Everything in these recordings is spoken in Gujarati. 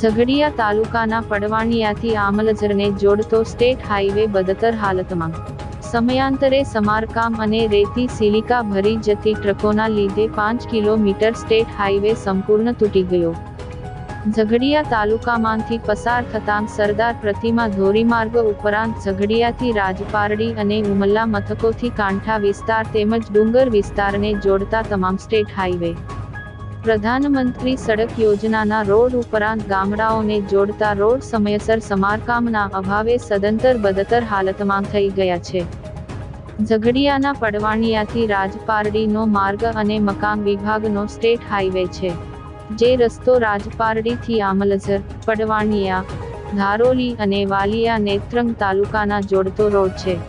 ઝઘડિયા તાલુકાના પડવાણિયાથી આમલઝરને જોડતો સ્ટેટ હાઈવે બદતર હાલતમાં. સમયાંતરે સમારકામ અને રેતી સિલિકા ભરી જતી ટ્રકોના લીધે 5 કિલોમીટર સ્ટેટ હાઈવે સંપૂર્ણ તૂટી ગયો. ઝઘડિયા તાલુકામાંથી પસાર થતાં સરદાર પ્રતિમા ધોરીમાર્ગ ઉપરાંત ઝઘડિયાથી રાજપારડી અને ઉમલ્લા મથકોથી કાંઠા વિસ્તાર તેમજ ડુંગર વિસ્તારને જોડતા તમામ સ્ટેટ હાઈવે, પ્રધાનમંત્રી સડક યોજનાના રોડ ઉપરાંત ગામડાઓને જોડતા રોડ સમયસર સમારકામના અભાવે સદંતર બદતર હાલતમાં થઈ ગયા છે. ઝઘડિયાના પડવાણિયાથી રાજપારડીનો માર્ગ અને મકાન વિભાગનો સ્ટેટ હાઈવે છે, જે રસ્તો રાજપારડીથી આમલઝર, પડવાણિયા, ધારોલી અને વાલિયા નેત્રંગ તાલુકાના જોડતો રોડ છે.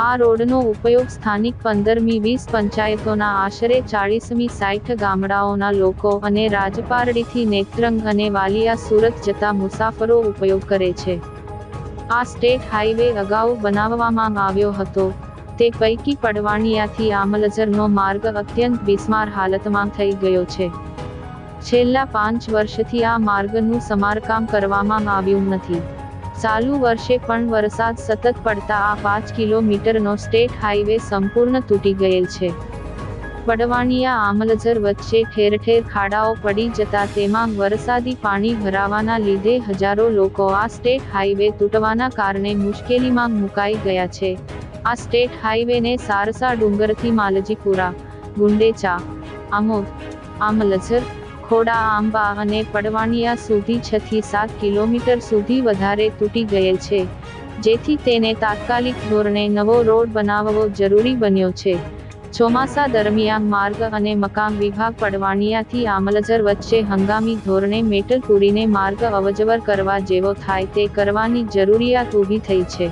આ રોડનો ઉપયોગ સ્થાનિક 15મી-20 પંચાયતોના આશરે 40મી-60 ગામડાઓના લોકો અને રાજપારડીથી નેત્રંગ અને વાલિયા સુરત જતા મુસાફરો ઉપયોગ કરે છે. આ સ્ટેટ હાઈવે અગાઉ બનાવવામાં આવ્યો હતો, તે પૈકી પડવાણિયાથી આમલઝરનો માર્ગ અત્યંત બિસ્માર હાલતમાં થઈ ગયો છે. છેલ્લા 5 વર્ષથી આ માર્ગનું સમારકામ કરવામાં આવ્યું નથી. ચાલુ વર્ષે પણ વરસાદ સતત પડતા આ 5 કિલોમીટરનો સ્ટેટ હાઈવે સંપૂર્ણ તૂટી ગયેલ છે. પડવાણિયા આમલઝર વચ્ચે ઠેર ઠેર ખાડાઓ પડી જતા તેમાં વરસાદી પાણી ભરાવાના લીધે હજારો લોકો આ સ્ટેટ હાઈવે તૂટવાના કારણે મુશ્કેલીમાં મુકાઈ ગયા છે. આ સ્ટેટ હાઈવેને સારસા ડુંગરથી માલજીપુરા, ગુંડેચા, આમોદ, આમલઝર, ખોડા આંબા અને પડવાણિયા સુધી 6 થી 7 કિલોમીટર સુધી વધારે તૂટી ગયેલ છે, જેથી તેને તાત્કાલિક ધોરણે નવો રોડ બનાવવો જરૂરી બન્યો છે. ચોમાસા દરમિયાન માર્ગ અને મકાન વિભાગ પડવાણિયાથી આમલઝર વચ્ચે હંગામી ધોરણે મેટલ પૂરીને માર્ગ અવરજવર કરવા જેવો થાય તે કરવાની જરૂરિયાત ઊભી થઈ છે.